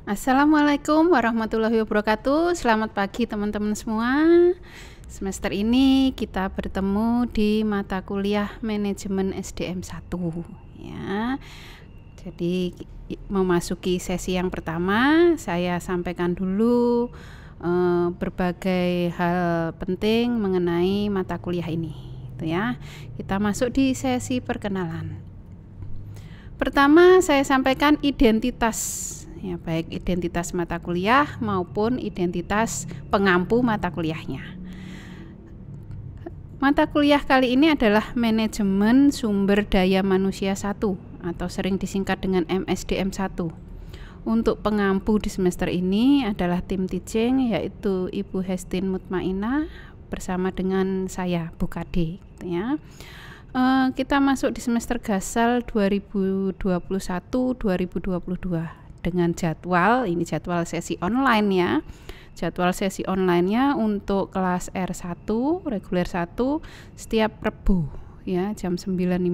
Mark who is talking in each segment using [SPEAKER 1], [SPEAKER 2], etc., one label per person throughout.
[SPEAKER 1] Assalamualaikum warahmatullahi wabarakatuh. Selamat pagi teman-teman semua. Semester ini kita bertemu di mata kuliah Manajemen SDM 1 ya. Jadi memasuki sesi yang pertama, saya sampaikan dulu berbagai hal penting mengenai mata kuliah ini, gitu ya. Kita masuk di sesi perkenalan. Pertama, saya sampaikan identitas, ya, baik identitas mata kuliah maupun identitas pengampu mata kuliahnya. Mata kuliah kali ini adalah Manajemen Sumber Daya Manusia 1 atau sering disingkat dengan MSDM 1. Untuk pengampu di semester ini adalah tim teaching, yaitu Ibu Hestin Mutmainah bersama dengan saya, Bu Kade, gitu ya. Kita masuk di semester Gasal 2021-2022 dengan jadwal, ini jadwal sesi online ya. Jadwal sesi online-nya untuk kelas R1 reguler 1 setiap Rebu ya, jam 9.15.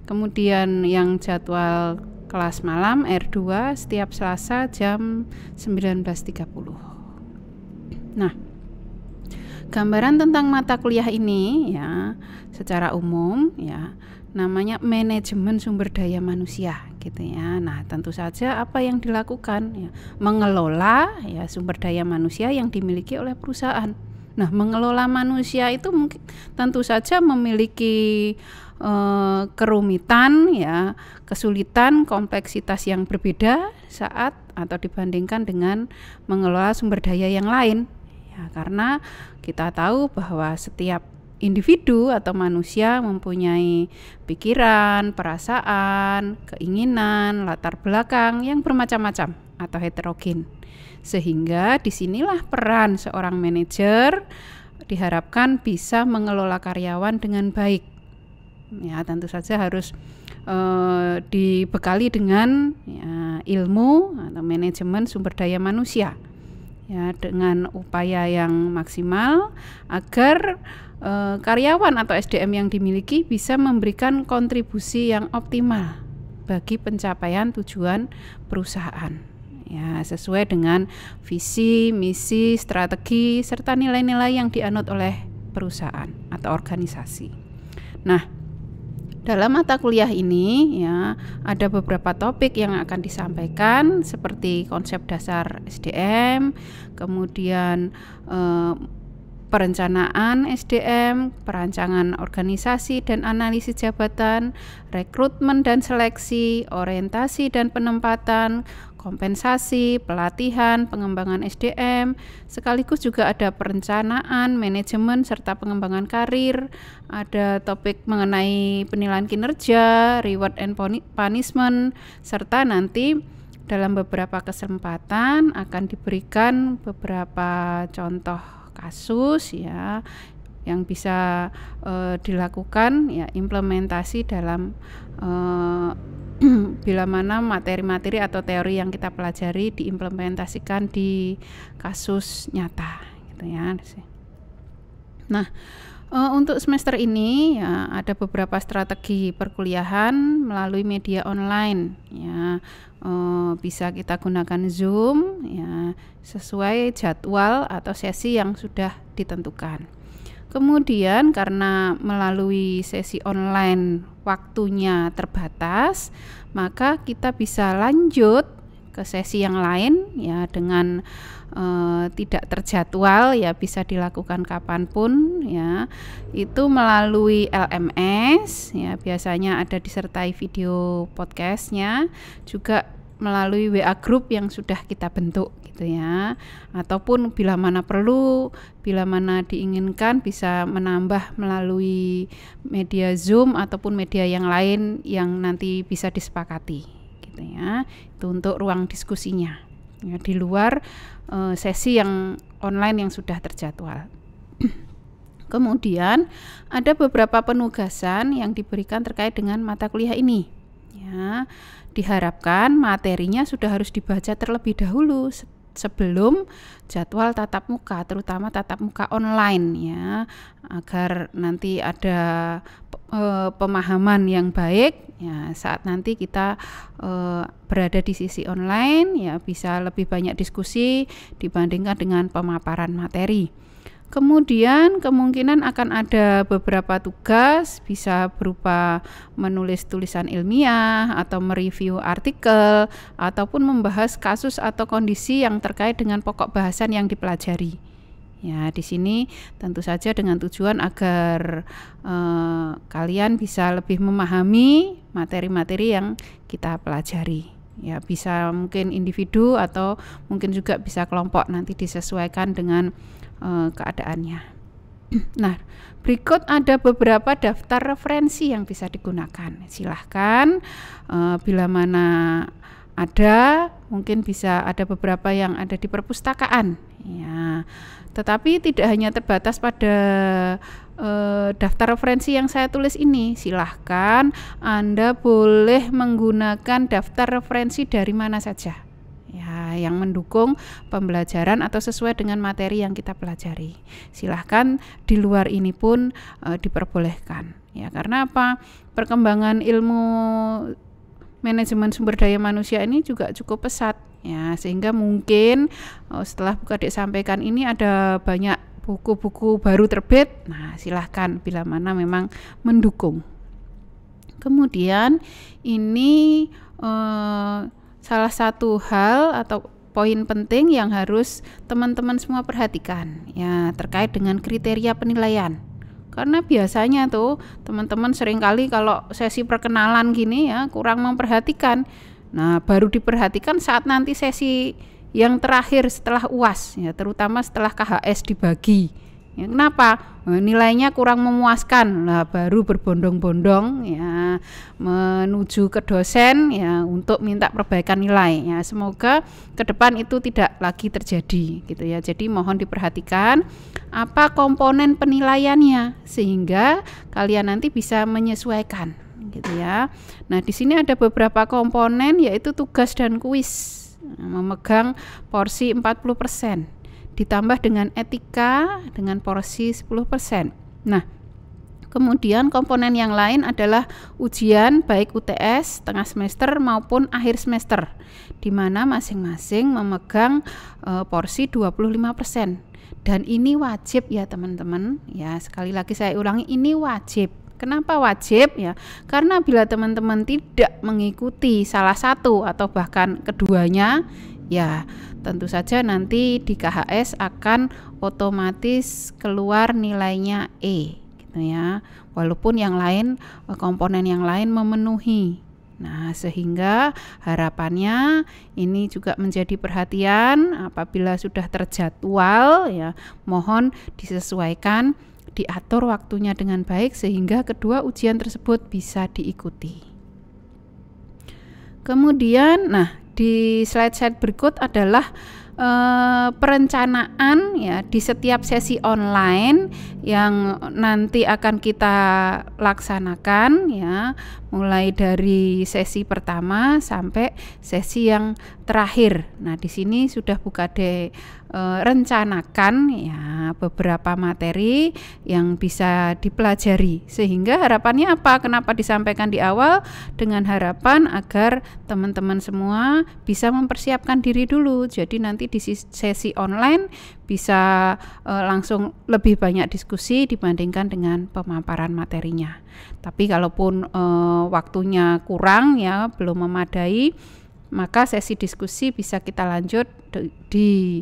[SPEAKER 1] Kemudian yang jadwal kelas malam R2 setiap Selasa jam 19.30. Nah, gambaran tentang mata kuliah ini ya, secara umum ya, namanya manajemen sumber daya manusia, gitu ya. Nah, tentu saja apa yang dilakukan ya, mengelola ya sumber daya manusia yang dimiliki oleh perusahaan. Nah, mengelola manusia itu mungkin tentu saja memiliki kerumitan ya, kesulitan, kompleksitas yang berbeda saat atau dibandingkan dengan mengelola sumber daya yang lain. Ya, karena kita tahu bahwa setiap individu atau manusia mempunyai pikiran, perasaan, keinginan, latar belakang yang bermacam-macam atau heterogen. Sehingga disinilah peran seorang manajer diharapkan bisa mengelola karyawan dengan baik. Ya, tentu saja harus dibekali dengan ya, ilmu atau manajemen sumber daya manusia. Ya, dengan upaya yang maksimal agar karyawan atau SDM yang dimiliki bisa memberikan kontribusi yang optimal bagi pencapaian tujuan perusahaan. Ya, sesuai dengan visi, misi, strategi serta nilai-nilai yang dianut oleh perusahaan atau organisasi. Nah, dalam mata kuliah ini ya ada beberapa topik yang akan disampaikan seperti konsep dasar SDM, kemudian perencanaan SDM, perancangan organisasi dan analisis jabatan, rekrutmen dan seleksi, orientasi dan penempatan, kompensasi, pelatihan, pengembangan SDM, sekaligus juga ada perencanaan, manajemen serta pengembangan karir, ada topik mengenai penilaian kinerja, reward and punishment, serta nanti dalam beberapa kesempatan akan diberikan beberapa contoh kasus ya yang bisa dilakukan ya implementasi dalam bila mana materi-materi atau teori yang kita pelajari diimplementasikan di kasus nyata, gitu ya. Nah, untuk semester ini ya ada beberapa strategi perkuliahan melalui media online ya. Bisa kita gunakan Zoom ya sesuai jadwal atau sesi yang sudah ditentukan. Kemudian karena melalui sesi online waktunya terbatas, maka kita bisa lanjut ke sesi yang lain ya dengan tidak terjadwal ya, bisa dilakukan kapanpun ya, itu melalui LMS ya, biasanya ada disertai video podcastnya, juga melalui WA group yang sudah kita bentuk gitu ya, ataupun bila mana perlu, bila mana diinginkan bisa menambah melalui media Zoom ataupun media yang lain yang nanti bisa disepakati gitu ya. Itu untuk ruang diskusinya ya, di luar sesi yang online yang sudah terjadwal. Kemudian ada beberapa penugasan yang diberikan terkait dengan mata kuliah ini ya. Diharapkan materinya sudah harus dibaca terlebih dahulu sebelum jadwal tatap muka, terutama tatap muka online ya, agar nanti ada pemahaman yang baik ya saat nanti kita berada di sisi online ya, bisa lebih banyak diskusi dibandingkan dengan pemaparan materi. Kemudian kemungkinan akan ada beberapa tugas, bisa berupa menulis tulisan ilmiah atau mereview artikel ataupun membahas kasus atau kondisi yang terkait dengan pokok bahasan yang dipelajari. Ya, di sini tentu saja dengan tujuan agar kalian bisa lebih memahami materi-materi yang kita pelajari. Ya, bisa mungkin individu atau mungkin juga bisa kelompok, nanti disesuaikan dengan keadaannya. Nah, berikut ada beberapa daftar referensi yang bisa digunakan. Silahkan bila mana ada, mungkin bisa ada beberapa yang ada di perpustakaan ya. Tetapi tidak hanya terbatas pada daftar referensi yang saya tulis ini. Silahkan Anda boleh menggunakan daftar referensi dari mana saja ya, yang mendukung pembelajaran atau sesuai dengan materi yang kita pelajari. Silahkan di luar ini pun diperbolehkan ya, karena apa? Perkembangan ilmu manajemen sumber daya manusia ini juga cukup pesat ya, sehingga mungkin setelah Bu Kadek sampaikan ini ada banyak buku-buku baru terbit. Nah, silahkan bila mana memang mendukung. Kemudian ini salah satu hal atau poin penting yang harus teman-teman semua perhatikan ya, terkait dengan kriteria penilaian. Karena biasanya tuh teman-teman seringkali kalau sesi perkenalan gini ya kurang memperhatikan. Nah, baru diperhatikan saat nanti sesi yang terakhir setelah UAS ya, terutama setelah KHS dibagi. Ya, kenapa? Nilainya kurang memuaskan. Lah baru berbondong-bondong ya menuju ke dosen ya untuk minta perbaikan nilai ya. Semoga ke depan itu tidak lagi terjadi gitu ya. Jadi mohon diperhatikan apa komponen penilaiannya sehingga kalian nanti bisa menyesuaikan gitu ya. Nah, di sini ada beberapa komponen yaitu tugas dan kuis. Memegang porsi 40%. Ditambah dengan etika dengan porsi 10%. Nah, kemudian komponen yang lain adalah ujian baik UTS tengah semester maupun akhir semester, di mana masing-masing memegang porsi 25%. Dan ini wajib ya teman-teman. Ya, sekali lagi saya ulangi, ini wajib. Kenapa wajib ya? Karena bila teman-teman tidak mengikuti salah satu atau bahkan keduanya, ya tentu saja nanti di KHS akan otomatis keluar nilainya E gitu ya, walaupun yang lain, komponen yang lain memenuhi. Nah, sehingga harapannya ini juga menjadi perhatian apabila sudah terjadwal ya, mohon disesuaikan, diatur waktunya dengan baik sehingga kedua ujian tersebut bisa diikuti. Kemudian, nah di slide berikut adalah perencanaan ya di setiap sesi online yang nanti akan kita laksanakan ya, mulai dari sesi pertama sampai sesi yang terakhir. Nah, di sini sudah Bu Kadek rencanakan ya beberapa materi yang bisa dipelajari, sehingga harapannya apa? Kenapa disampaikan di awal? Dengan harapan agar teman-teman semua bisa mempersiapkan diri dulu, jadi nanti di sesi online bisa langsung lebih banyak diskusi dibandingkan dengan pemaparan materinya. Tapi kalaupun waktunya kurang ya, belum memadai, maka sesi diskusi bisa kita lanjut di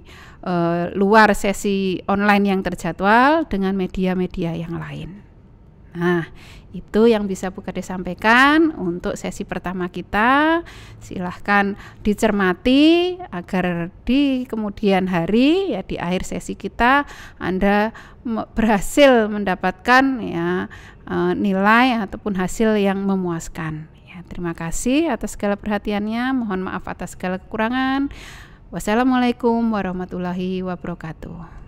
[SPEAKER 1] luar sesi online yang terjadwal dengan media-media yang lain. Nah, itu yang bisa Bu Kadek sampaikan untuk sesi pertama kita. Silahkan dicermati agar di kemudian hari ya, di akhir sesi kita Anda berhasil mendapatkan ya nilai ataupun hasil yang memuaskan. Ya, terima kasih atas segala perhatiannya. Mohon maaf atas segala kekurangan. Wassalamualaikum warahmatullahi wabarakatuh.